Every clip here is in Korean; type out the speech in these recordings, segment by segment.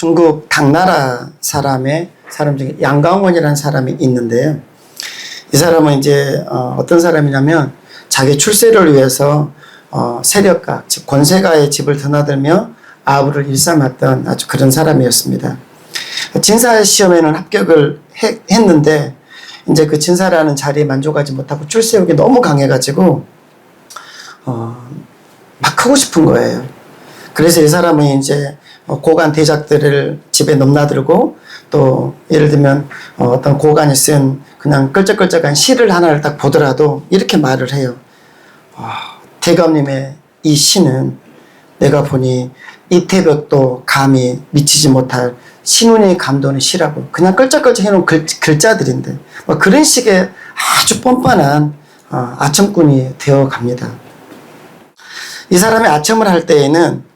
중국 당나라 사람 중에 양강원이라는 사람이 있는데요. 이 사람은 이제 어떤 사람이냐면 자기 출세를 위해서 세력가, 즉 권세가의 집을 드나들며 아부를 일삼았던 아주 그런 사람이었습니다. 진사 시험에는 합격을 했는데 이제 그 진사라는 자리에 만족하지 못하고 출세욕이 너무 강해가지고 막 하고 싶은 거예요. 그래서 이 사람은 이제 고관 대작들을 집에 넘나들고 또 예를 들면 어떤 고관이 쓴 그냥 끌적끌적한 시를 하나를 딱 보더라도 이렇게 말을 해요. 대감님의 이 시는 내가 보니 이태벽도 감히 미치지 못할 신운이 감도는 시라고 그냥 끌적끌적 해놓은 글자들인데 그런 식의 아주 뻔뻔한 아첨꾼이 되어 갑니다. 이 사람이 아첨을 할 때에는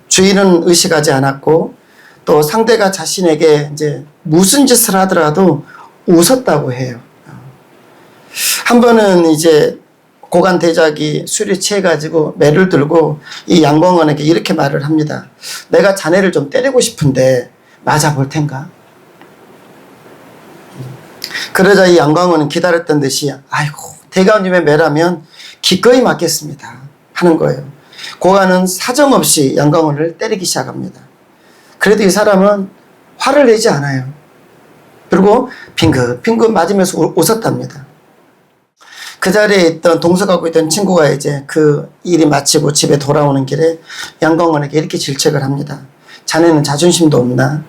주인은 의식하지 않았고 또 상대가 자신에게 이제 무슨 짓을 하더라도 웃었다고 해요. 한 번은 이제 고관 대작이 술이 취해가지고 매를 들고 이 양광원에게 이렇게 말을 합니다. 내가 자네를 좀 때리고 싶은데 맞아 볼 텐가? 그러자 이 양광원은 기다렸던 듯이 아이고 대감님의 매라면 기꺼이 맞겠습니다 하는 거예요. 고관은 사정없이 양광원을 때리기 시작합니다. 그래도 이 사람은 화를 내지 않아요. 그리고 빙긋빙긋 맞으면서 웃었답니다. 그 자리에 있던 동석하고 있던 친구가 이제 그 일이 마치고 집에 돌아오는 길에 양광원에게 이렇게 질책을 합니다. 자네는 자존심도 없나?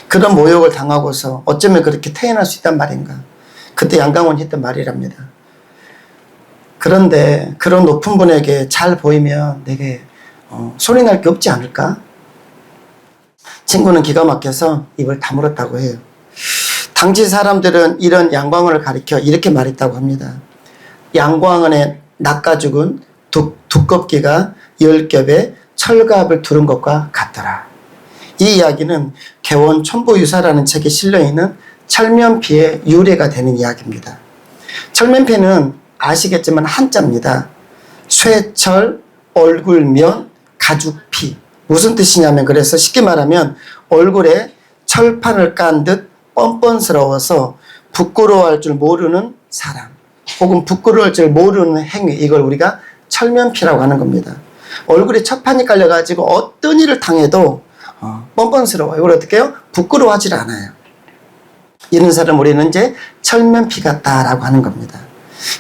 그런 모욕을 당하고서 어쩌면 그렇게 태어날 수 있단 말인가? 그때 양광원이 했던 말이랍니다. 그런데 그런 높은 분에게 잘 보이면 내게 소리 날 게 없지 않을까? 친구는 기가 막혀서 입을 다물었다고 해요. 당시 사람들은 이런 양광원을 가리켜 이렇게 말했다고 합니다. 양광원의 낚아죽은 두껍기가 10겹의 철갑을 두른 것과 같더라. 이 이야기는 개원 첨부유사라는 책에 실려있는 철면피의 유래가 되는 이야기입니다. 철면피는 아시겠지만 한자입니다. 쇠철, 얼굴면, 가죽피. 무슨 뜻이냐면 그래서 쉽게 말하면 얼굴에 철판을 깐 듯 뻔뻔스러워서 부끄러워할 줄 모르는 사람 혹은 부끄러워할 줄 모르는 행위, 이걸 우리가 철면피라고 하는 겁니다. 얼굴에 철판이 깔려가지고 어떤 일을 당해도 뻔뻔스러워요. 이걸 어떻게 해요? 부끄러워하지 않아요. 이런 사람 우리는 이제 철면피 같다라고 하는 겁니다.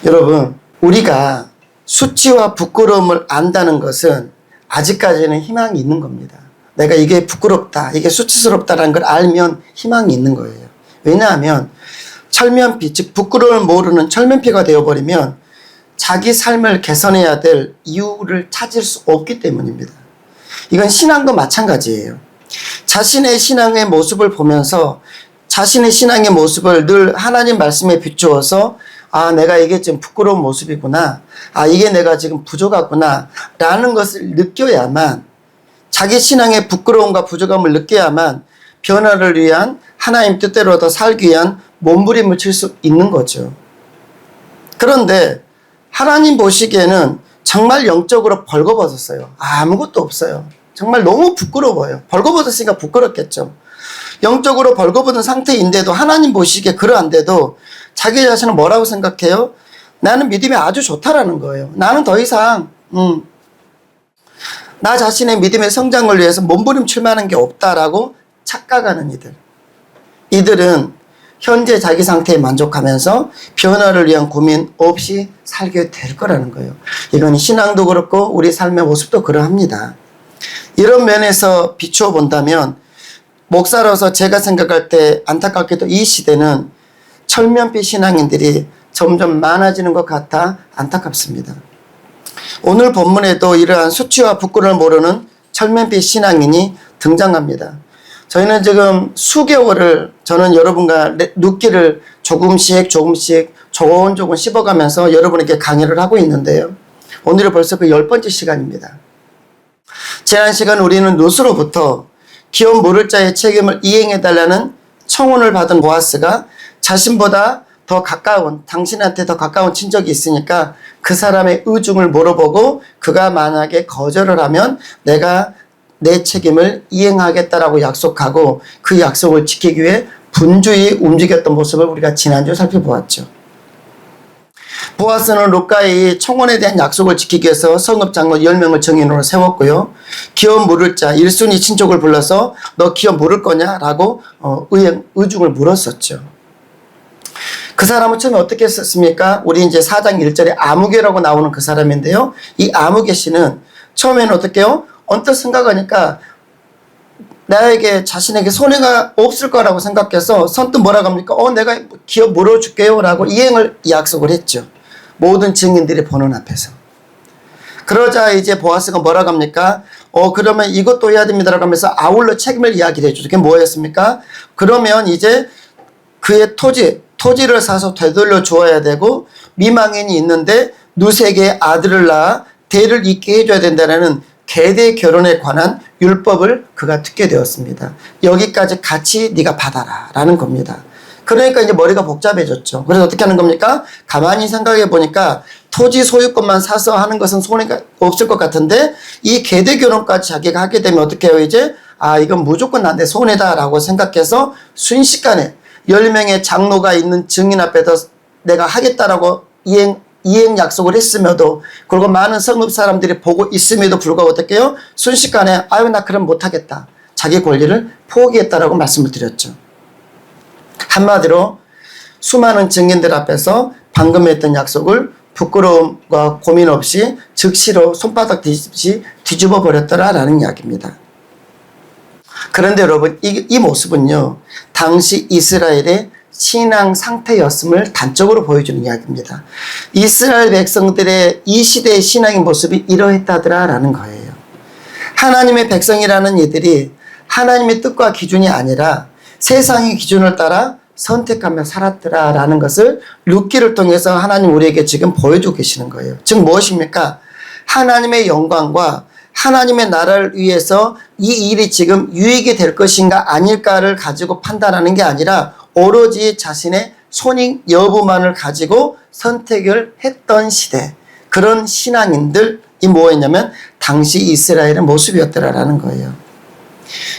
여러분, 우리가 수치와 부끄러움을 안다는 것은 아직까지는 희망이 있는 겁니다. 내가 이게 부끄럽다, 이게 수치스럽다라는 걸 알면 희망이 있는 거예요. 왜냐하면 철면피, 즉 부끄러움을 모르는 철면피가 되어버리면 자기 삶을 개선해야 될 이유를 찾을 수 없기 때문입니다. 이건 신앙도 마찬가지예요. 자신의 신앙의 모습을 보면서 자신의 신앙의 모습을 늘 하나님 말씀에 비추어서 내가 이게 좀 부끄러운 모습이구나. 이게 내가 지금 부족하구나. 라는 것을 느껴야만, 자기 신앙의 부끄러움과 부족함을 느껴야만 변화를 위한 하나님 뜻대로 더 살기 위한 몸부림을 칠 수 있는 거죠. 그런데 하나님 보시기에는 정말 영적으로 벌거벗었어요. 아무것도 없어요. 정말 너무 부끄러워요. 벌거벗었으니까 부끄럽겠죠. 영적으로 벌거벗은 상태인데도 하나님 보시기에 그러한데도 자기 자신은 뭐라고 생각해요? 나는 믿음이 아주 좋다라는 거예요. 나는 더 이상 나 자신의 믿음의 성장을 위해서 몸부림칠 만한 게 없다라고 착각하는 이들은 현재 자기 상태에 만족하면서 변화를 위한 고민 없이 살게 될 거라는 거예요. 이건 신앙도 그렇고 우리 삶의 모습도 그러합니다. 이런 면에서 비추어 본다면 목사로서 제가 생각할 때 안타깝게도 이 시대는 철면피 신앙인들이 점점 많아지는 것 같아 안타깝습니다. 오늘 본문에도 이러한 수치와 부끄러움을 모르는 철면피 신앙인이 등장합니다. 저희는 지금 수개월을 저는 여러분과 눕기를 조금씩 조금 씹어가면서 여러분에게 강의를 하고 있는데요. 오늘은 벌써 그 10번째 시간입니다. 지난 시간 우리는 룻으로부터 기업 모를 자의 책임을 이행해달라는 청혼을 받은 보아스가 자신보다 더 가까운, 당신한테 더 가까운 친척이 있으니까 그 사람의 의중을 물어보고 그가 만약에 거절을 하면 내가 내 책임을 이행하겠다라고 약속하고 그 약속을 지키기 위해 분주히 움직였던 모습을 우리가 지난주에 살펴보았죠. 보아스는 룻과의 청혼에 대한 약속을 지키기 위해서 성읍장로 10명을 정인으로 세웠고요. 기업 물을 자 1순위 친족을 불러서 너 기업 물을 거냐? 라고 의중을 물었었죠. 그 사람은 처음에 어떻게 했었습니까? 우리 이제 4장 1절에 아무개라고 나오는 그 사람인데요. 이 아무개 씨는 처음에는 어떻게 해요? 언뜻 생각하니까 나에게 자신에게 손해가 없을 거라고 생각해서 선뜻 뭐라고 합니까? 내가 기업 물어줄게요 라고 이행을 약속을 했죠. 모든 증인들이 보는 앞에서. 그러자 이제 보아스가 뭐라고 합니까? 그러면 이것도 해야 됩니다 라고 하면서 아울러 책임을 이야기를 해주죠. 그게 뭐였습니까? 그러면 이제 그의 토지를 사서 되돌려 주어야 되고 미망인이 있는데 누색의 아들을 낳아 대를 잇게 해줘야 된다는 계대 결혼에 관한 율법을 그가 듣게 되었습니다. 여기까지 같이 네가 받아라 라는 겁니다. 그러니까 이제 머리가 복잡해졌죠. 그래서 어떻게 하는 겁니까? 가만히 생각해 보니까 토지 소유권만 사서 하는 것은 손해가 없을 것 같은데 이 계대 결혼까지 자기가 하게 되면 어떻게 해요? 이제 이건 무조건 나한테 손해다 라고 생각해서 순식간에 10명의 장로가 있는 증인 앞에서 내가 하겠다라고 이행 약속을 했음에도, 그리고 많은 성읍 사람들이 보고 있음에도 불구하고 어떻게 해요? 순식간에 나 그럼 못하겠다. 자기 권리를 포기했다라고 말씀을 드렸죠. 한마디로 수많은 증인들 앞에서 방금 했던 약속을 부끄러움과 고민 없이 즉시로 손바닥 뒤집듯이 뒤집어 버렸더라라는 이야기입니다. 그런데 여러분, 이 모습은요, 당시 이스라엘의 신앙 상태였음을 단적으로 보여주는 이야기입니다. 이스라엘 백성들의 이 시대의 신앙의 모습이 이러했다더라라는 거예요. 하나님의 백성이라는 이들이 하나님의 뜻과 기준이 아니라 세상의 기준을 따라 선택하며 살았더라라는 것을 룻기를 통해서 하나님 우리에게 지금 보여주고 계시는 거예요. 즉 무엇입니까? 하나님의 영광과 하나님의 나라를 위해서 이 일이 지금 유익이 될 것인가 아닐까를 가지고 판단하는 게 아니라 오로지 자신의 손익 여부만을 가지고 선택을 했던 시대, 그런 신앙인들이 뭐였냐면 당시 이스라엘의 모습이었더라라는 거예요.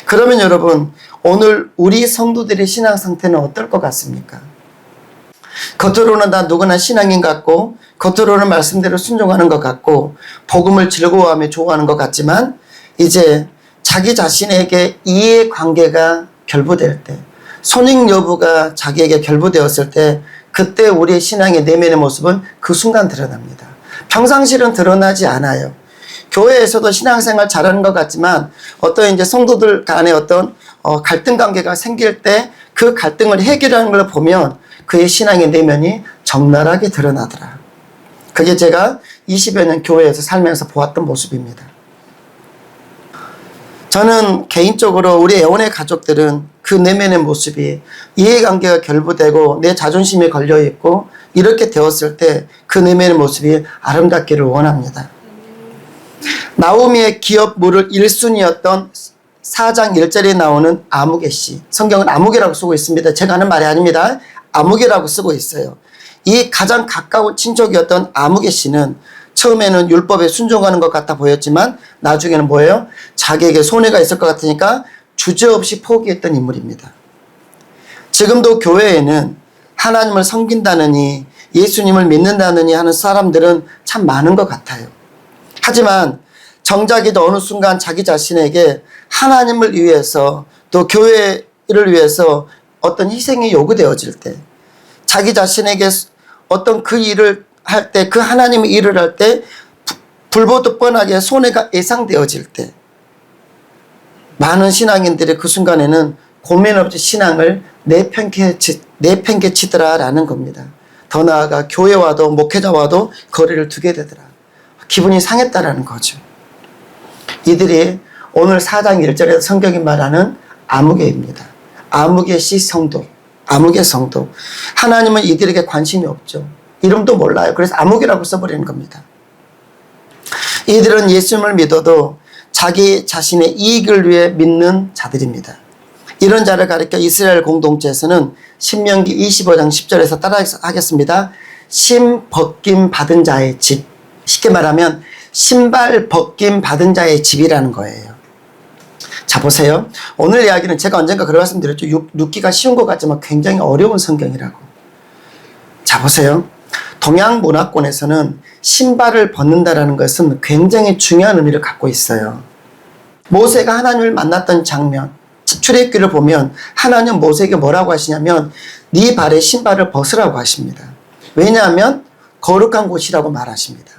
그러면 여러분, 오늘 우리 성도들의 신앙 상태는 어떨 것 같습니까? 겉으로는 다 누구나 신앙인 같고, 겉으로는 말씀대로 순종하는 것 같고, 복음을 즐거워하며 좋아하는 것 같지만, 이제 자기 자신에게 이해관계가 결부될 때, 손익 여부가 자기에게 결부되었을 때, 그때 우리의 신앙의 내면의 모습은 그 순간 드러납니다. 평상시는 드러나지 않아요. 교회에서도 신앙생활 잘하는 것 같지만 어떤 이제 성도들 간에 어떤 갈등 관계가 생길 때 그 갈등을 해결하는 걸 보면 그의 신앙의 내면이 적나라하게 드러나더라. 그게 제가 20여 년 교회에서 살면서 보았던 모습입니다. 저는 개인적으로 우리 애원의 가족들은 그 내면의 모습이 이해관계가 결부되고 내 자존심이 걸려있고 이렇게 되었을 때 그 내면의 모습이 아름답기를 원합니다. 나오미의 기업 물을 1순위였던 4장 1절에 나오는 아무개 씨. 성경은 아무개라고 쓰고 있습니다. 제가 하는 말이 아닙니다. 아무개라고 쓰고 있어요. 이 가장 가까운 친족이었던 아무개 씨는 처음에는 율법에 순종하는 것 같아 보였지만 나중에는 뭐예요? 자기에게 손해가 있을 것 같으니까 주저없이 포기했던 인물입니다. 지금도 교회에는 하나님을 섬긴다느니 예수님을 믿는다느니 하는 사람들은 참 많은 것 같아요. 하지만 정작 이제 어느 순간 자기 자신에게 하나님을 위해서 또 교회를 위해서 어떤 희생이 요구되어질 때, 자기 자신에게 어떤 그 일을 할 때, 그 하나님의 일을 할 때 불보듯 뻔하게 손해가 예상되어질 때, 많은 신앙인들이 그 순간에는 고민 없이 신앙을 내팽개치더라라는 겁니다. 더 나아가 교회와도 목회자와도 거리를 두게 되더라. 기분이 상했다라는 거죠. 이들이 오늘 4장 1절에서 성경이 말하는 아무개입니다. 아무개 씨 성도, 아무개 성도. 하나님은 이들에게 관심이 없죠. 이름도 몰라요. 그래서 아무개라고 써버리는 겁니다. 이들은 예수님을 믿어도 자기 자신의 이익을 위해 믿는 자들입니다. 이런 자를 가리켜 이스라엘 공동체에서는 신명기 25장 10절에서 따라 하겠습니다. 심 벗김 받은 자의 집. 쉽게 말하면 신발 벗김 받은 자의 집이라는 거예요. 자, 보세요. 오늘 이야기는 제가 언젠가 그런 말씀드렸죠. 룻기가 쉬운 것 같지만 굉장히 어려운 성경이라고. 자, 보세요. 동양 문화권에서는 신발을 벗는다라는 것은 굉장히 중요한 의미를 갖고 있어요. 모세가 하나님을 만났던 장면, 출애굽기를 보면 하나님 모세에게 뭐라고 하시냐면 네 발에 신발을 벗으라고 하십니다. 왜냐하면 거룩한 곳이라고 말하십니다.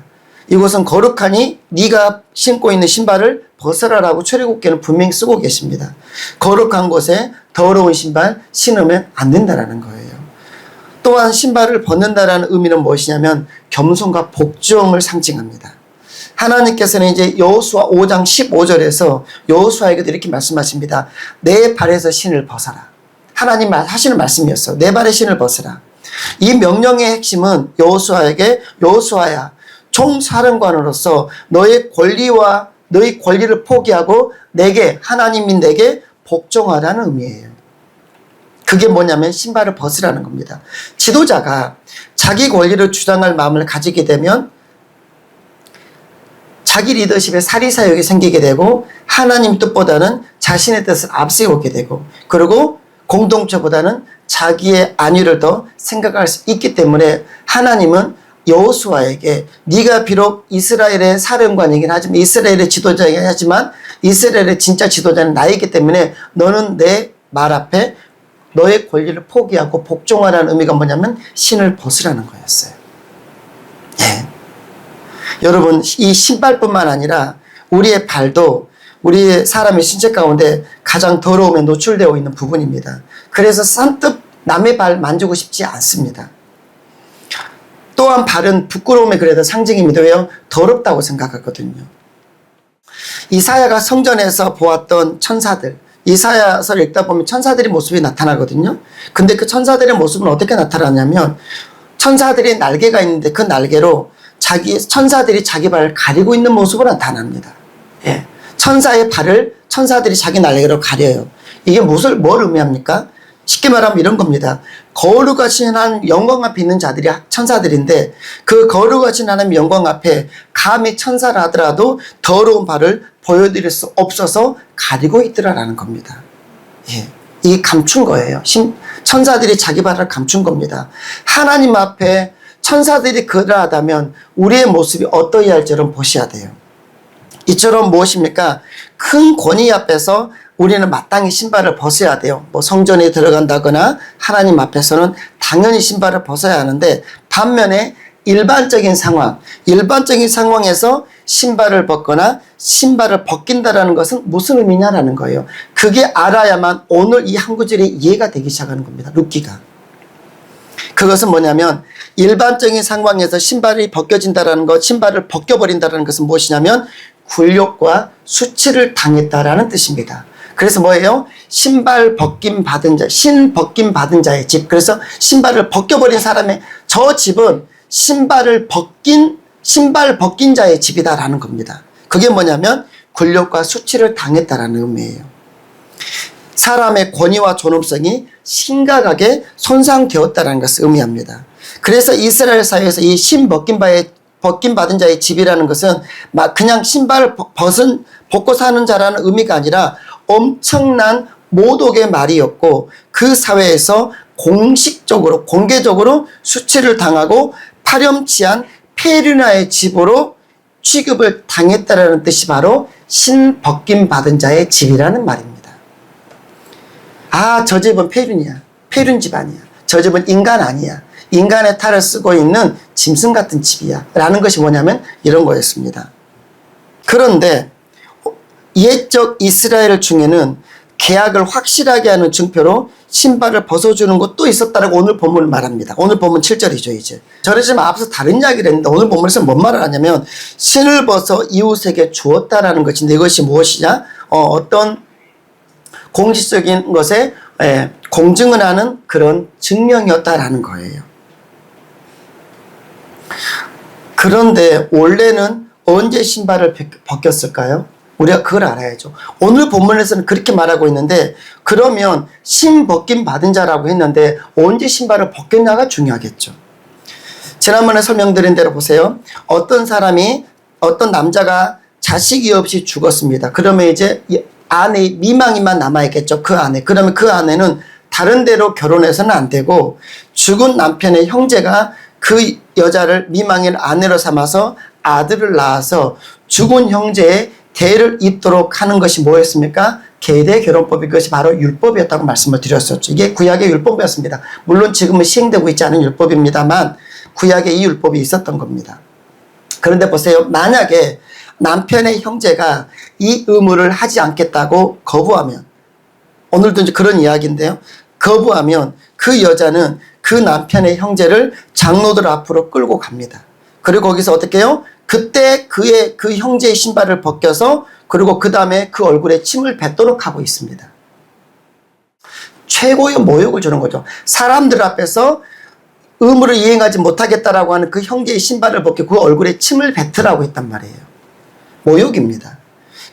이곳은 거룩하니 네가 신고 있는 신발을 벗으라라고 출애굽기는 분명히 쓰고 계십니다. 거룩한 곳에 더러운 신발 신으면 안 된다라는 거예요. 또한 신발을 벗는다라는 의미는 무엇이냐면 겸손과 복종을 상징합니다. 하나님께서는 이제 여호수아 5장 15절에서 여호수아에게도 이렇게 말씀하십니다. 내 발에서 신을 벗어라. 하나님 하시는 말씀이었어. 내 발에 신을 벗으라. 이 명령의 핵심은 여호수아에게 여호수아야 총사령관으로서 너의 권리와 너의 권리를 포기하고 내게 하나님인 내게 복종하라는 의미예요. 그게 뭐냐면 신발을 벗으라는 겁니다. 지도자가 자기 권리를 주장할 마음을 가지게 되면 자기 리더십에 사리사욕이 생기게 되고 하나님 뜻보다는 자신의 뜻을 앞세우게 되고 그리고 공동체보다는 자기의 안위를 더 생각할 수 있기 때문에 하나님은 여호수아에게 네가 비록 이스라엘의 사령관이긴 하지만 이스라엘의 지도자이긴 하지만 이스라엘의 진짜 지도자는 나이기 때문에 너는 내 말 앞에 너의 권리를 포기하고 복종하라는 의미가 뭐냐면 신을 벗으라는 거였어요. 예. 여러분 이 신발뿐만 아니라 우리의 발도 우리 사람의 신체 가운데 가장 더러움에 노출되어 있는 부분입니다. 그래서 산뜻 남의 발 만지고 싶지 않습니다. 또한 발은 부끄러움의 그래도 상징입니다. 왜요? 더럽다고 생각하거든요. 이사야가 성전에서 보았던 천사들, 이사야서를 읽다 보면 천사들의 모습이 나타나거든요. 근데 그 천사들의 모습은 어떻게 나타나냐면 천사들이 날개가 있는데 그 날개로 천사들이 자기 발을 가리고 있는 모습으로 나타납니다. 예. 천사의 발을 천사들이 자기 날개로 가려요. 이게 뭘 의미합니까? 쉽게 말하면 이런 겁니다. 거룩하신 하나님 영광 앞에 있는 자들이 천사들인데 그 거룩하신 하나님 영광 앞에 감히 천사라 하더라도 더러운 발을 보여드릴 수 없어서 가리고 있더라라는 겁니다. 예. 이게 감춘 거예요. 천사들이 자기 발을 감춘 겁니다. 하나님 앞에 천사들이 그러하다면 우리의 모습이 어떠해야 할지를 보셔야 돼요. 이처럼 무엇입니까? 큰 권위 앞에서 우리는 마땅히 신발을 벗어야 돼요. 뭐 성전에 들어간다거나 하나님 앞에서는 당연히 신발을 벗어야 하는데 반면에 일반적인 상황에서 신발을 벗거나 신발을 벗긴다라는 것은 무슨 의미냐라는 거예요. 그게 알아야만 오늘 이 한 구절이 이해가 되기 시작하는 겁니다. 룻기가. 그것은 뭐냐면 일반적인 상황에서 신발이 벗겨진다라는 것, 신발을 벗겨버린다라는 것은 무엇이냐면 굴욕과 수치를 당했다라는 뜻입니다. 그래서 뭐예요? 신발 벗김 받은 자의 집. 그래서 신발을 벗겨버린 사람의 저 집은 신발 벗긴 자의 집이다라는 겁니다. 그게 뭐냐면 굴욕과 수치를 당했다라는 의미예요. 사람의 권위와 존엄성이 심각하게 손상되었다는 것을 의미합니다. 그래서 이스라엘 사회에서 이 벗김 받은 자의 집이라는 것은 막 그냥 신발을 벗고 사는 자라는 의미가 아니라 엄청난 모독의 말이었고 그 사회에서 공개적으로 수치를 당하고 파렴치한 페르나의 집으로 취급을 당했다라는 뜻이 바로 신벗김 받은 자의 집이라는 말입니다. 아, 저 집은 페륜이야. 페륜 집안이야. 저 집은 인간 아니야. 인간의 탈을 쓰고 있는 짐승 같은 집이야. 라는 것이 뭐냐면 이런 거였습니다. 그런데 옛적 이스라엘 중에는 계약을 확실하게 하는 증표로 신발을 벗어주는 것도 있었다라고 오늘 본문을 말합니다. 오늘 본문 7절이죠, 이제. 저랬지만 앞서 다른 이야기를 했는데 오늘 본문에서 뭔 말을 하냐면 신을 벗어 이웃에게 주었다라는 것인데 이것이 무엇이냐? 어떤 공식적인 것에 공증을 하는 그런 증명이었다라는 거예요. 그런데 원래는 언제 신발을 벗겼을까요? 우리가 그걸 알아야죠. 오늘 본문에서는 그렇게 말하고 있는데 그러면 신벗김 받은 자라고 했는데 언제 신발을 벗겼냐가 중요하겠죠. 지난번에 설명드린 대로 보세요. 어떤 남자가 자식이 없이 죽었습니다. 그러면 이제 아내 미망이만 남아있겠죠. 그 아내. 그러면 그 아내는 다른 데로 결혼해서는 안 되고 죽은 남편의 형제가 그 여자를 미망인 아내로 삼아서 아들을 낳아서 죽은 형제의 대를 잇도록 하는 것이 뭐였습니까? 계대 결혼법이, 그것이 바로 율법이었다고 말씀을 드렸었죠. 이게 구약의 율법이었습니다. 물론 지금은 시행되고 있지 않은 율법입니다만 구약에 이 율법이 있었던 겁니다. 그런데 보세요. 만약에 남편의 형제가 이 의무를 하지 않겠다고 거부하면, 오늘도 이제 그런 이야기인데요. 거부하면 그 여자는 그 남편의 형제를 장로들 앞으로 끌고 갑니다. 그리고 거기서 어떻게 해요? 그때 그 형제의 신발을 벗겨서 그리고 그 다음에 그 얼굴에 침을 뱉도록 하고 있습니다. 최고의 모욕을 주는 거죠. 사람들 앞에서 의무를 이행하지 못하겠다라고 하는 그 형제의 신발을 벗겨 그 얼굴에 침을 뱉으라고 했단 말이에요. 모욕입니다.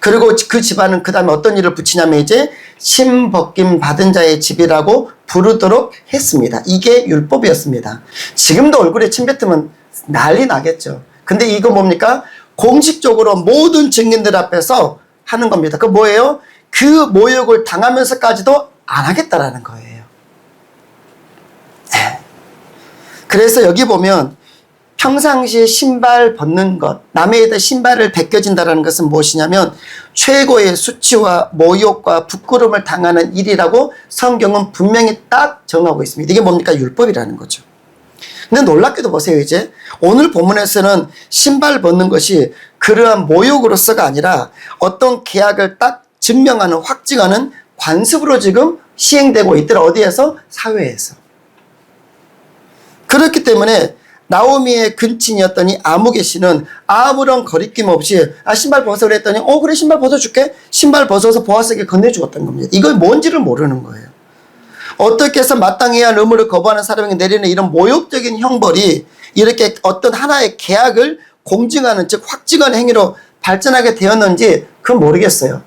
그리고 그 집안은 그 다음에 어떤 일을 붙이냐면 이제 침 벗김 받은 자의 집이라고 부르도록 했습니다. 이게 율법이었습니다. 지금도 얼굴에 침 뱉으면 난리 나겠죠. 근데 이거 뭡니까? 공식적으로 모든 증인들 앞에서 하는 겁니다. 그 뭐예요? 그 모욕을 당하면서까지도 안 하겠다라는 거예요. 네. 그래서 여기 보면 평상시에 신발 벗는 것, 남의 신발을 벗겨진다는 것은 무엇이냐면 최고의 수치와 모욕과 부끄러움을 당하는 일이라고 성경은 분명히 딱 정하고 있습니다. 이게 뭡니까? 율법이라는 거죠. 근데 놀랍게도 보세요. 이제 오늘 본문에서는 신발 벗는 것이 그러한 모욕으로서가 아니라 어떤 계약을 딱 증명하는, 확증하는 관습으로 지금 시행되고 있더라. 어디에서? 사회에서. 그렇기 때문에 나오미의 근친이었더니 아무개 씨는 아무런 거리낌 없이 신발 벗어 그랬더니 그래 신발 벗어줄게. 신발 벗어서 보아스에게 건네주었던 겁니다. 이걸 뭔지를 모르는 거예요. 어떻게 해서 마땅해야 할 의무를 거부하는 사람에게 내리는 이런 모욕적인 형벌이 이렇게 어떤 하나의 계약을 공증하는, 즉 확증하는 행위로 발전하게 되었는지 그건 모르겠어요.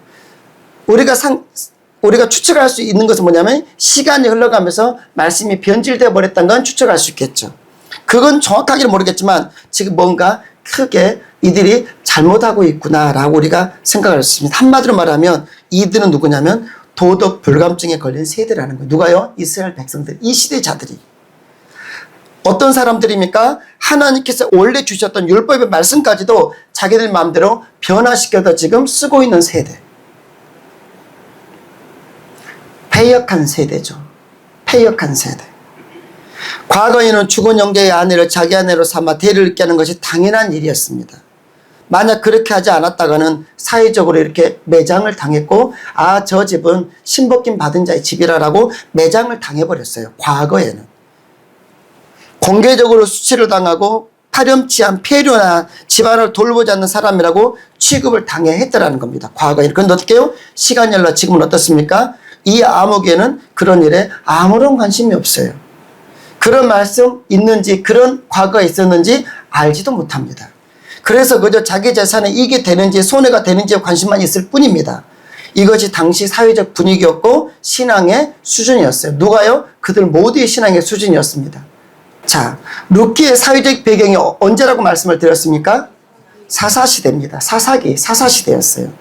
우리가 추측할 수 있는 것은 뭐냐면 시간이 흘러가면서 말씀이 변질되어 버렸다는 건 추측할 수 있겠죠. 그건 정확하게는 모르겠지만 지금 뭔가 크게 이들이 잘못하고 있구나라고 우리가 생각할 수 있습니다. 한마디로 말하면 이들은 누구냐면 도덕 불감증에 걸린 세대라는 거예요. 누가요? 이스라엘 백성들, 이 시대 자들이. 어떤 사람들입니까? 하나님께서 원래 주셨던 율법의 말씀까지도 자기들 마음대로 변화시켜서 지금 쓰고 있는 세대. 패역한 세대죠. 패역한 세대. 과거에는 죽은 형제의 아내를 자기 아내로 삼아 대를 잇게 하는 것이 당연한 일이었습니다. 만약 그렇게 하지 않았다가는 사회적으로 이렇게 매장을 당했고 저 집은 신복김 받은 자의 집이라고 매장을 당해버렸어요. 과거에는. 공개적으로 수치를 당하고 파렴치한 폐륜한 집안을 돌보지 않는 사람이라고 취급을 당해야 했더라는 겁니다. 과거에는. 그런데 어떻게 해요? 시간이 흘러 지금은 어떻습니까? 이 아무개는 그런 일에 아무런 관심이 없어요. 그런 말씀 있는지 그런 과거가 있었는지 알지도 못합니다. 그래서 그저 자기 재산에 이익이 되는지 손해가 되는지에 관심만 있을 뿐입니다. 이것이 당시 사회적 분위기였고 신앙의 수준이었어요. 누가요? 그들 모두의 신앙의 수준이었습니다. 자, 룻기의 사회적 배경이 언제라고 말씀을 드렸습니까? 사사시대입니다. 사사시대였어요.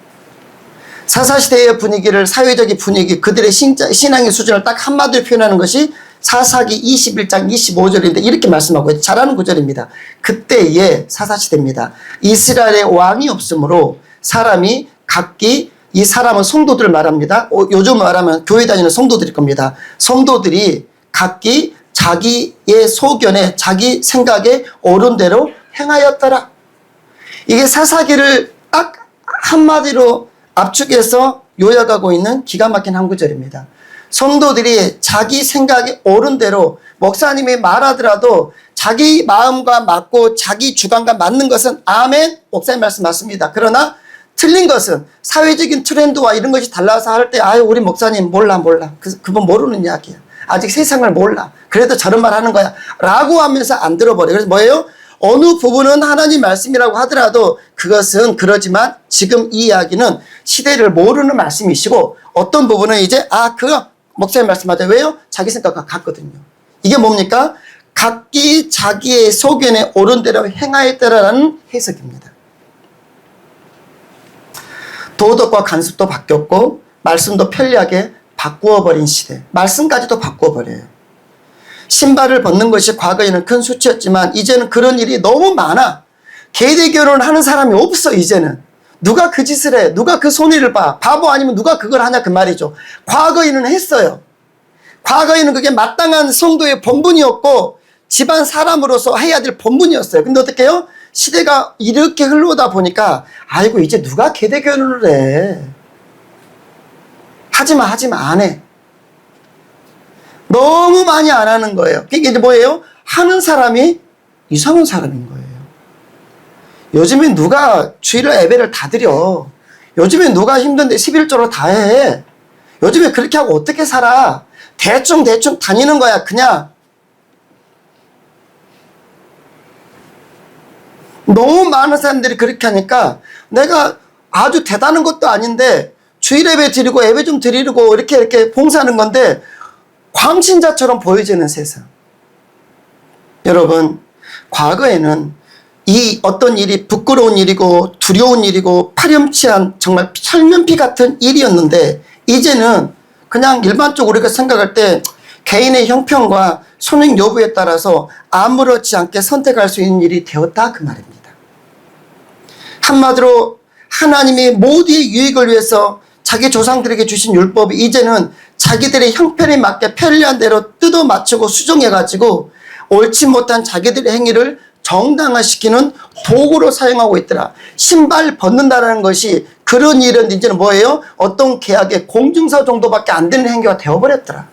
사사시대의 분위기를, 사회적인 분위기, 그들의 신앙의 수준을 딱 한마디로 표현하는 것이 사사기 21장 25절인데 이렇게 말씀하고 있어요. 잘하는 구절입니다. 그때의 사사시대입니다. 이스라엘의 왕이 없으므로 사람이 각기, 이 사람은 성도들을 말합니다. 요즘 말하면 교회 다니는 성도들일 겁니다. 성도들이 각기 자기의 소견에 자기 생각에 옳은 대로 행하였더라. 이게 사사기를 딱 한마디로 압축해서 요약하고 있는 기가 막힌 한 구절입니다. 성도들이 자기 생각에 옳은 대로 목사님이 말하더라도 자기 마음과 맞고 자기 주관과 맞는 것은 아멘, 목사님 말씀 맞습니다. 그러나 틀린 것은 사회적인 트렌드와 이런 것이 달라서 할 때 우리 목사님 몰라 그분 모르는 이야기야. 아직 세상을 몰라. 그래도 저런 말 하는 거야 라고 하면서 안 들어버려요. 그래서 뭐예요? 어느 부분은 하나님 말씀이라고 하더라도 그것은 그러지만 지금 이 이야기는 시대를 모르는 말씀이시고 어떤 부분은 이제 그거 목사님 말씀 맞아요. 왜요? 자기 생각과 같거든요. 이게 뭡니까? 각기 자기의 소견에 옳은 대로 행하였더라라는 해석입니다. 도덕과 간섭도 바뀌었고 말씀도 편리하게 바꾸어버린 시대. 말씀까지도 바꾸어버려요. 신발을 벗는 것이 과거에는 큰 수치였지만 이제는 그런 일이 너무 많아. 계대 결혼을 하는 사람이 없어. 이제는 누가 그 짓을 해, 누가 그 손해를 봐, 바보 아니면 누가 그걸 하냐 그 말이죠. 과거에는 했어요. 과거에는 그게 마땅한 성도의 본분이었고 집안 사람으로서 해야 될 본분이었어요. 근데 어떻게 해요? 시대가 이렇게 흘러오다 보니까 아이고 이제 누가 계대 결혼을 해. 하지마 안 해. 너무 많이 안 하는 거예요. 그게 이제 뭐예요? 하는 사람이 이상한 사람인 거예요. 요즘에 누가 주일날 예배를 다 드려. 요즘에 누가 힘든데 11조로 다 해. 요즘에 그렇게 하고 어떻게 살아? 대충 다니는 거야 그냥. 너무 많은 사람들이 그렇게 하니까 내가 아주 대단한 것도 아닌데 주일 예배 드리고 예배 좀 드리고 이렇게 봉사하는 건데 광신자처럼 보여지는 세상. 여러분, 과거에는 이 어떤 일이 부끄러운 일이고 두려운 일이고 파렴치한 정말 철면피 같은 일이었는데 이제는 그냥 일반적으로 우리가 생각할 때 개인의 형편과 손익 여부에 따라서 아무렇지 않게 선택할 수 있는 일이 되었다 그 말입니다. 한마디로 하나님이 모두의 유익을 위해서 자기 조상들에게 주신 율법이 이제는 자기들의 형편에 맞게 편리한 대로 뜯어 맞추고 수정해가지고 옳지 못한 자기들의 행위를 정당화시키는 도구로 사용하고 있더라. 신발 벗는다는 것이 그런 일은 이제는 뭐예요? 어떤 계약의 공증서 정도밖에 안 되는 행위가 되어버렸더라.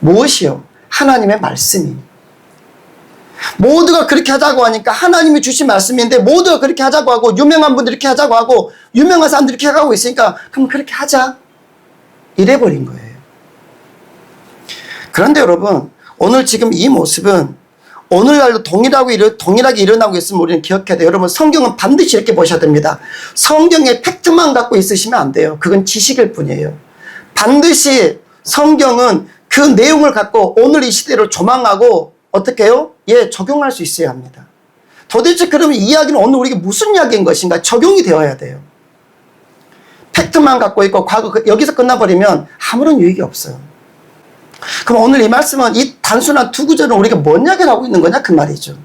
무엇이요? 하나님의 말씀이. 모두가 그렇게 하자고 하니까 하나님이 주신 말씀인데 모두가 그렇게 하자고 하고 유명한 분들이 이렇게 하자고 하고 유명한 사람들이 이렇게 하고 있으니까 그럼 그렇게 하자. 이래버린 거예요. 그런데 여러분, 오늘 지금 이 모습은 오늘날도 동일하게 일어나고 있으면 우리는 기억해야 돼요. 여러분, 성경은 반드시 이렇게 보셔야 됩니다. 성경의 팩트만 갖고 있으시면 안 돼요. 그건 지식일 뿐이에요. 반드시 성경은 그 내용을 갖고 오늘 이 시대를 조망하고 어떻게 해요? 적용할 수 있어야 합니다. 도대체 그러면 이 이야기는 오늘 우리에게 무슨 이야기인 것인가? 적용이 되어야 돼요. 팩트만 갖고 있고 여기서 끝나버리면 아무런 유익이 없어요. 그럼 오늘 이 말씀은 이 단순한 두 구절은 우리가 뭔 이야기를 하고 있는 거냐 그 말이죠.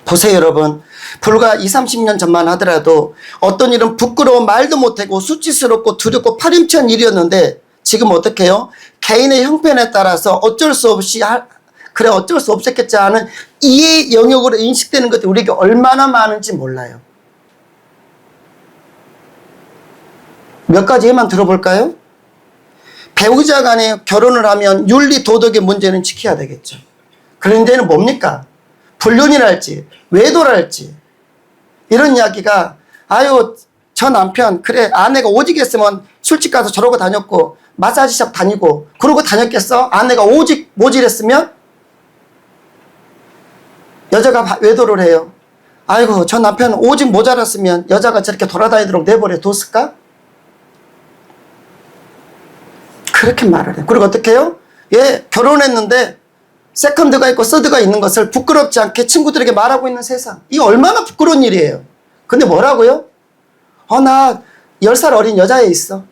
보세요 여러분. 불과 20-30년 전만 하더라도 어떤 일은 부끄러워 말도 못하고 수치스럽고 두렵고 파렴치한 일이었는데 지금 어떻게 해요? 개인의 형편에 따라서 어쩔 수 없었겠지 하는 이해 영역으로 인식되는 것들이 우리에게 얼마나 많은지 몰라요. 몇 가지 예만 들어볼까요? 배우자 간에 결혼을 하면 윤리 도덕의 문제는 지켜야 되겠죠. 그런데는 뭡니까? 불륜이랄지 외도랄지 이런 이야기가 아유 저 남편 그래 아내가 오직 했으면 술집 가서 저러고 다녔고 마사지샵 다니고 그러고 다녔겠어? 아내가 오직 모질했으면 여자가 외도를 해요. 아이고 저 남편 오직 모자랐으면 여자가 저렇게 돌아다니도록 내버려 뒀을까? 그렇게 말을 해요. 그리고 어떻게 해요? 결혼했는데 세컨드가 있고 서드가 있는 것을 부끄럽지 않게 친구들에게 말하고 있는 세상. 이게 얼마나 부끄러운 일이에요. 근데 뭐라고요? 나 10살 어린 여자애 있어.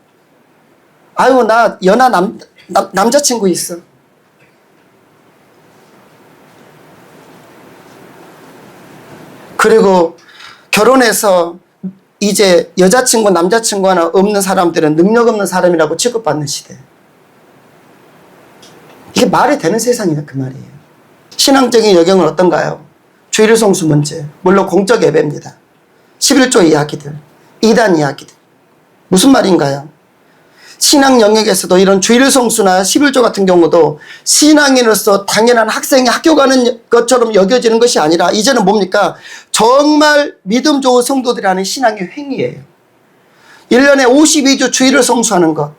아유 나 연하 남자친구 있어. 그리고 결혼해서 이제 여자친구 남자친구 하나 없는 사람들은 능력 없는 사람이라고 취급받는 시대. 이게 말이 되는 세상이다 그 말이에요. 신앙적인 영역은 어떤가요? 주일 성수 문제, 물론 공적 예배입니다. 11조 이야기들, 이단 이야기들. 무슨 말인가요? 신앙 영역에서도 이런 주일 성수나 11조 같은 경우도 신앙인으로서 당연한 학생이 학교 가는 것처럼 여겨지는 것이 아니라 이제는 뭡니까? 정말 믿음 좋은 성도들이 하는 신앙의 행위예요. 1년에 52주 주일을 성수하는 것,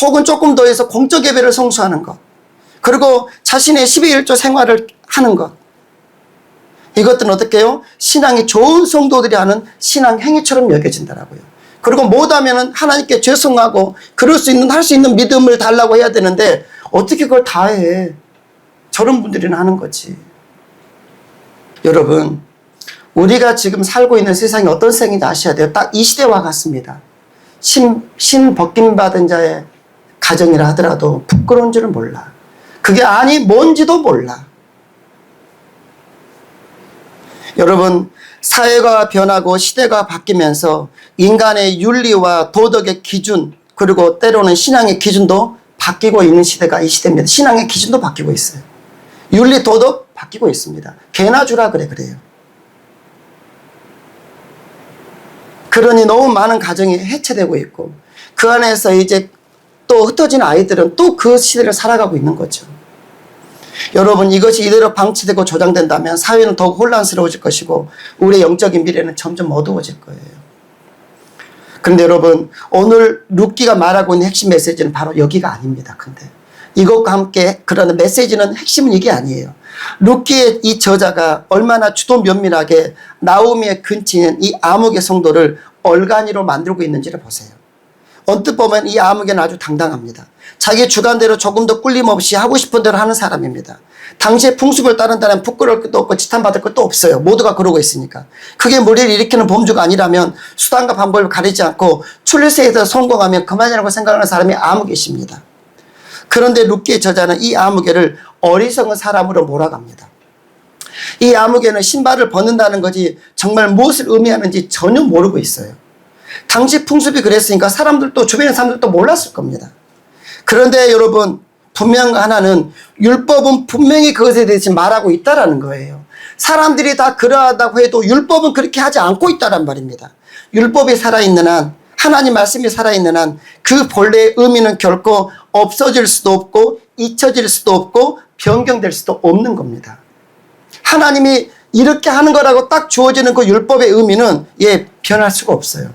혹은 조금 더 해서 공적 예배를 성수하는 것, 그리고 자신의 12일조 생활을 하는 것. 이것들은 어떻게 해요? 신앙이 좋은 성도들이 하는 신앙 행위처럼 여겨진다라고요. 그리고 못하면은 하나님께 죄송하고 할 수 있는 믿음을 달라고 해야 되는데 어떻게 그걸 다 해? 저런 분들이나 하는 거지. 여러분, 우리가 지금 살고 있는 세상이 어떤 세상인지 아셔야 돼요. 딱 이 시대와 같습니다. 신 벗김받은 자의 가정이라 하더라도 부끄러운 줄은 몰라. 그게 뭔지도 몰라. 여러분, 사회가 변하고 시대가 바뀌면서 인간의 윤리와 도덕의 기준, 그리고 때로는 신앙의 기준도 바뀌고 있는 시대가 이 시대입니다. 신앙의 기준도 바뀌고 있어요. 윤리, 도덕 바뀌고 있습니다. 개나 주라 그래요. 그러니 너무 많은 가정이 해체되고 있고, 그 안에서 이제 또 흩어진 아이들은 또 그 시대를 살아가고 있는 거죠. 여러분, 이것이 이대로 방치되고 조장된다면 사회는 더욱 혼란스러워질 것이고 우리의 영적인 미래는 점점 어두워질 거예요. 그런데 여러분, 오늘 룻기가 말하고 있는 핵심 메시지는 바로 여기가 아닙니다. 근데 이것과 함께 그러는 메시지는, 핵심은 이게 아니에요. 룻기의 이 저자가 얼마나 주도 면밀하게 나오미의 근친인 이 아무개 성도를 얼간이로 만들고 있는지를 보세요. 언뜻 보면 이 아무개는 아주 당당합니다. 자기 주관대로 조금 더 꿀림없이 하고 싶은 대로 하는 사람입니다. 당시의 풍습을 따른다면 부끄러울 것도 없고 지탄받을 것도 없어요. 모두가 그러고 있으니까. 그게 무리를 일으키는 범주가 아니라면 수단과 방법을 가리지 않고 출세에서 성공하면 그만이라고 생각하는 사람이 아무개십니다. 그런데 룻기의 저자는 이 아무개를 어리석은 사람으로 몰아갑니다. 이 아무개는 신발을 벗는다는 것이 정말 무엇을 의미하는지 전혀 모르고 있어요. 당시 풍습이 그랬으니까 사람들도, 주변의 사람들도 몰랐을 겁니다. 그런데 여러분, 분명한 하나는 율법은 분명히 그것에 대해서 말하고 있다는 거예요. 사람들이 다 그러하다고 해도 율법은 그렇게 하지 않고 있다는 말입니다. 율법이 살아있는 한, 하나님 말씀이 살아있는 한 그 본래의 의미는 결코 없어질 수도 없고 잊혀질 수도 없고 변경될 수도 없는 겁니다. 하나님이 이렇게 하는 거라고 딱 주어지는 그 율법의 의미는 변할 수가 없어요.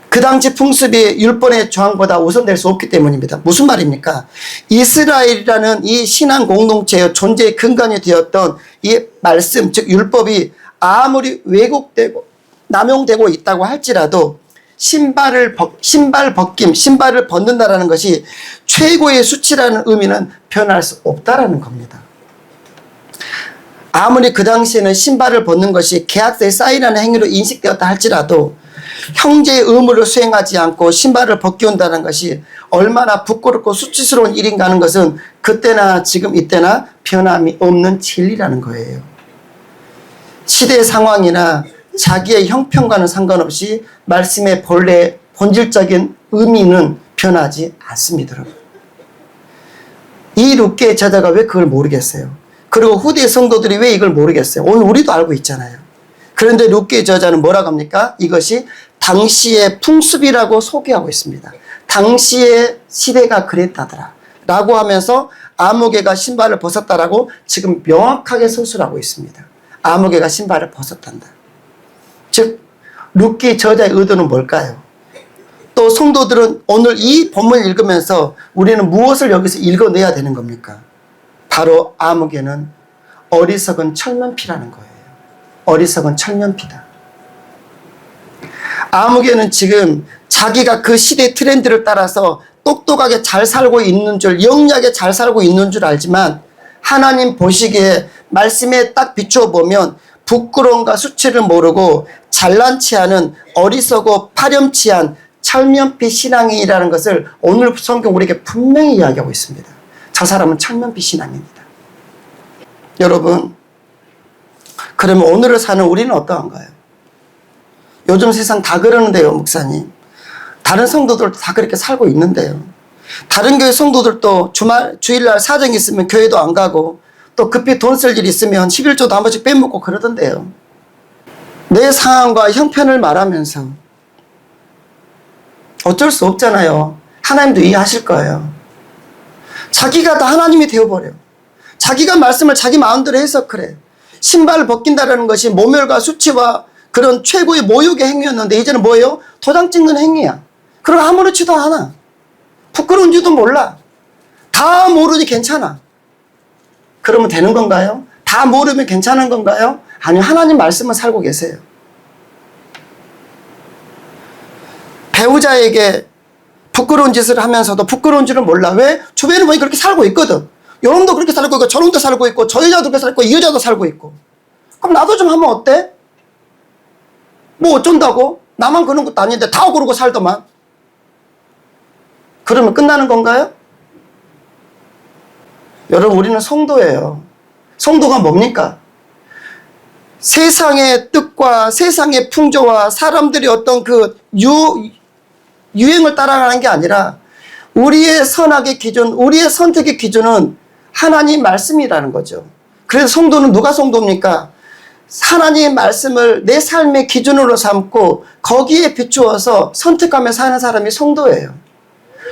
그 당시 풍습이 율법의 조항보다 우선될 수 없기 때문입니다. 무슨 말입니까? 이스라엘이라는 이 신앙 공동체의 존재의 근간이 되었던 이 말씀, 즉 율법이 아무리 왜곡되고 남용되고 있다고 할지라도 신발을 벗김, 신발을 벗는다라는 것이 최고의 수치라는 의미는 변할 수 없다라는 겁니다. 아무리 그 당시에는 신발을 벗는 것이 계약서에 사인하는 행위로 인식되었다 할지라도 형제의 의무를 수행하지 않고 신발을 벗겨온다는 것이 얼마나 부끄럽고 수치스러운 일인가 하는 것은 그때나 지금 이때나 변함이 없는 진리라는 거예요. 시대 상황이나 자기의 형편과는 상관없이 말씀의 본래 본질적인 의미는 변하지 않습니다. 여러분. 이 룻기의 저자가 왜 그걸 모르겠어요? 그리고 후대 성도들이 왜 이걸 모르겠어요? 오늘 우리도 알고 있잖아요. 그런데 룻기의 저자는 뭐라고 합니까? 이것이 당시의 풍습이라고 소개하고 있습니다. 당시의 시대가 그랬다더라 라고 하면서 아무개가 신발을 벗었다라고 지금 명확하게 서술하고 있습니다. 아무개가 신발을 벗었단다. 즉 룻기 저자의 의도는 뭘까요? 또 성도들은 오늘 이 본문을 읽으면서 우리는 무엇을 여기서 읽어내야 되는 겁니까? 바로 아무개는 어리석은 철면피라는 거예요. 어리석은 철면피다. 아무개는 지금 자기가 그 시대 트렌드를 따라서 똑똑하게 잘 살고 있는 줄, 영리하게 잘 살고 있는 줄 알지만 하나님 보시기에 말씀에 딱 비추어 보면 부끄러움과 수치를 모르고 잘난치 않은 어리석고 파렴치한 철면피 신앙인이라는 것을 오늘 성경 우리에게 분명히 이야기하고 있습니다. 저 사람은 철면피 신앙입니다. 여러분, 그러면 오늘을 사는 우리는 어떠한가요? 요즘 세상 다 그러는데요, 목사님. 다른 성도들도 다 그렇게 살고 있는데요. 다른 교회 성도들도 주일날 사정이 있으면 교회도 안 가고 또 급히 돈 쓸 일 있으면 11조도 한 번씩 빼먹고 그러던데요. 내 상황과 형편을 말하면서 어쩔 수 없잖아요. 하나님도 이해하실 거예요. 자기가 다 하나님이 되어버려. 자기가 말씀을 자기 마음대로 해서 그래. 신발을 벗긴다는 것이 모멸과 수치와 그런 최고의 모욕의 행위였는데 이제는 뭐예요? 도장 찍는 행위야. 그럼 아무렇지도 않아. 부끄러운지도 몰라. 다 모르니 괜찮아. 그러면 되는 건가요? 다 모르면 괜찮은 건가요? 아니요. 하나님 말씀을 살고 계세요. 배우자에게 부끄러운 짓을 하면서도 부끄러운 줄은 몰라. 왜? 주변에 보니 그렇게 살고 있거든. 요놈도 그렇게 살고 있고 저놈도 살고 있고 저 여자도 그렇게 살고 있고 이 여자도 살고 있고 그럼 나도 좀 하면 어때? 뭐 어쩐다고? 나만 그런 것도 아닌데 다 그러고 살더만. 그러면 끝나는 건가요? 여러분, 우리는 성도예요. 성도가 뭡니까? 세상의 뜻과 세상의 풍조와 사람들이 어떤 그 유행을 따라가는 게 아니라 우리의 선악의 기준, 우리의 선택의 기준은 하나님 말씀이라는 거죠. 그래서 성도는 누가 성도입니까? 하나님의 말씀을 내 삶의 기준으로 삼고 거기에 비추어서 선택하며 사는 사람이 성도예요.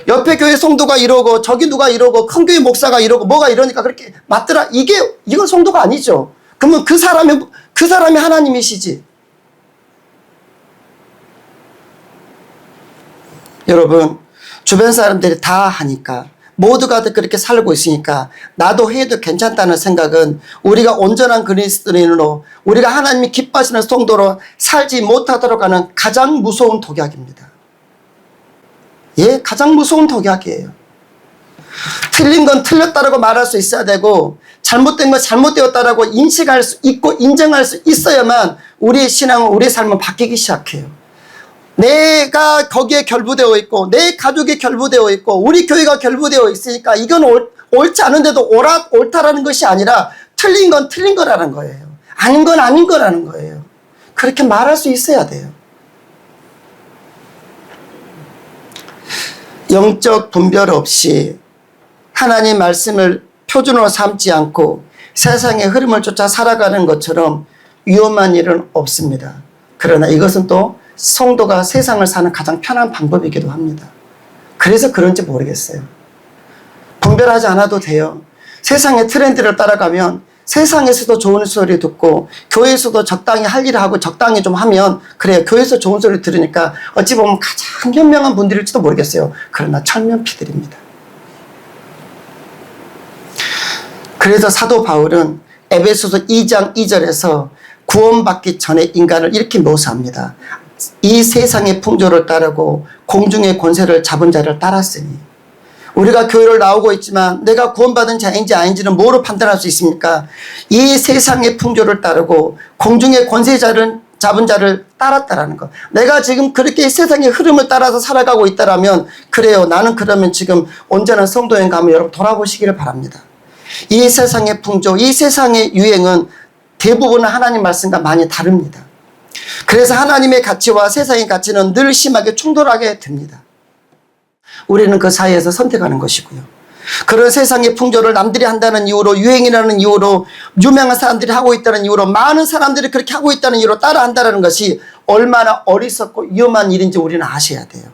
옆에 교회 성도가 이러고 저기 누가 이러고 큰 교회 목사가 이러고 뭐가 이러니까 그렇게 맞더라. 이건 성도가 아니죠. 그러면 그 사람이 하나님이시지. 여러분, 주변 사람들이 다 하니까 모두가 다 그렇게 살고 있으니까 나도 해도 괜찮다는 생각은 우리가 온전한 그리스도인으로 우리가 하나님이 기뻐하시는 성도로 살지 못하도록 하는 가장 무서운 독약입니다. 예, 가장 무서운 독약이에요. 틀린 건 틀렸다라고 말할 수 있어야 되고 잘못된 건 잘못되었다라고 인식할 수 있고 인정할 수 있어야만 우리의 신앙은 우리의 삶은 바뀌기 시작해요. 내가 거기에 결부되어 있고 내 가족이 결부되어 있고 우리 교회가 결부되어 있으니까 이건 옳지 않은데도 옳다라는 것이 아니라 틀린 건 틀린 거라는 거예요. 아닌 건 아닌 거라는 거예요. 그렇게 말할 수 있어야 돼요. 영적 분별 없이 하나님 말씀을 표준으로 삼지 않고 세상의 흐름을 쫓아 살아가는 것처럼 위험한 일은 없습니다. 그러나 이것은 또 성도가 세상을 사는 가장 편한 방법이기도 합니다. 그래서 그런지 모르겠어요. 분별하지 않아도 돼요. 세상의 트렌드를 따라가면 세상에서도 좋은 소리 듣고 교회에서도 적당히 할 일을 하고 적당히 좀 하면 그래요. 교회에서 좋은 소리 들으니까 어찌 보면 가장 현명한 분들일지도 모르겠어요. 그러나 철면피들입니다. 그래서 사도 바울은 에베소서 2장 2절에서 구원받기 전에 인간을 이렇게 묘사합니다. 이 세상의 풍조를 따르고 공중의 권세를 잡은 자를 따랐으니. 우리가 교회를 나오고 있지만 내가 구원받은 자인지 아닌지는 뭐로 판단할 수 있습니까? 이 세상의 풍조를 따르고 공중의 권세자를 잡은 자를 따랐다라는 것. 내가 지금 그렇게 세상의 흐름을 따라서 살아가고 있다라면 그래요. 나는 그러면 지금 온전한 성도인가 하면 여러분 돌아보시기를 바랍니다. 이 세상의 풍조, 이 세상의 유행은 대부분은 하나님 말씀과 많이 다릅니다. 그래서 하나님의 가치와 세상의 가치는 늘 심하게 충돌하게 됩니다. 우리는 그 사이에서 선택하는 것이고요. 그런 세상의 풍조를 남들이 한다는 이유로 유행이라는 이유로 유명한 사람들이 하고 있다는 이유로 많은 사람들이 그렇게 하고 있다는 이유로 따라한다는 것이 얼마나 어리석고 위험한 일인지 우리는 아셔야 돼요.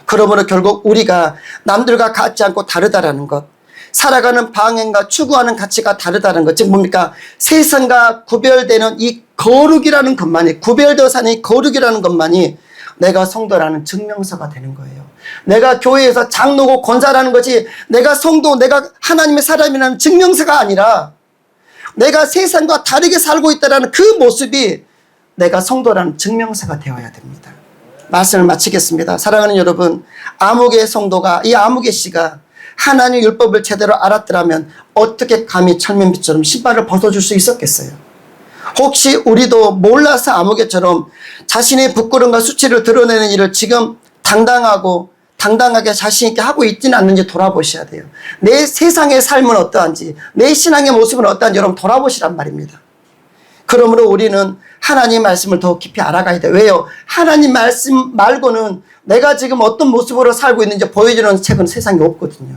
그러므로 결국 우리가 남들과 같지 않고 다르다라는 것, 살아가는 방향과 추구하는 가치가 다르다는 것, 즉 뭡니까? 세상과 구별되는 이 거룩이라는 것만이, 구별되어 사는 이 거룩이라는 것만이 내가 성도라는 증명서가 되는 거예요. 내가 교회에서 장로고 권사라는 것이 내가 성도, 내가 하나님의 사람이라는 증명서가 아니라 내가 세상과 다르게 살고 있다는 그 모습이 내가 성도라는 증명서가 되어야 됩니다. 말씀을 마치겠습니다. 사랑하는 여러분, 아무개 성도가, 이 아무개 씨가 하나님의 율법을 제대로 알았더라면 어떻게 감히 철면피처럼 신발을 벗어줄 수 있었겠어요? 혹시 우리도 몰라서 아무개처럼 자신의 부끄러움과 수치를 드러내는 일을 지금 당당하게 자신 있게 하고 있지는 않는지 돌아보셔야 돼요. 내 세상의 삶은 어떠한지, 내 신앙의 모습은 어떠한지 여러분 돌아보시란 말입니다. 그러므로 우리는 하나님 말씀을 더 깊이 알아가야 돼요. 왜요? 하나님 말씀 말고는 내가 지금 어떤 모습으로 살고 있는지 보여주는 책은 세상에 없거든요.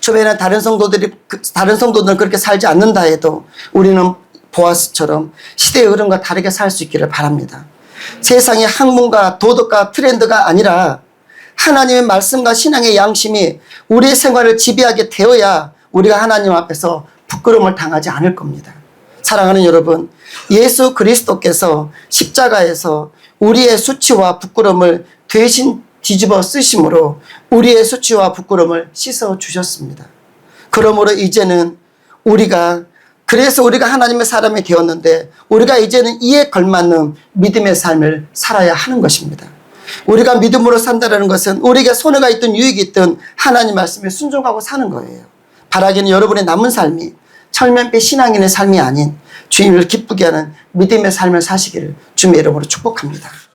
주변에 다른 성도들은 그렇게 살지 않는다 해도 우리는 보아스처럼 시대의 흐름과 다르게 살 수 있기를 바랍니다. 세상의 학문과 도덕과 트렌드가 아니라 하나님의 말씀과 신앙의 양심이 우리의 생활을 지배하게 되어야 우리가 하나님 앞에서 부끄러움을 당하지 않을 겁니다. 사랑하는 여러분, 예수 그리스도께서 십자가에서 우리의 수치와 부끄러움을 대신 뒤집어 쓰심으로 우리의 수치와 부끄러움을 씻어 주셨습니다. 그러므로 이제는 그래서 우리가 하나님의 사람이 되었는데 우리가 이제는 이에 걸맞는 믿음의 삶을 살아야 하는 것입니다. 우리가 믿음으로 산다는 것은 우리에게 손해가 있든 유익이 있든 하나님 말씀에 순종하고 사는 거예요. 바라기는 여러분의 남은 삶이 철면피 신앙인의 삶이 아닌 주님을 기쁘게 하는 믿음의 삶을 사시기를 주님의 이름으로 축복합니다.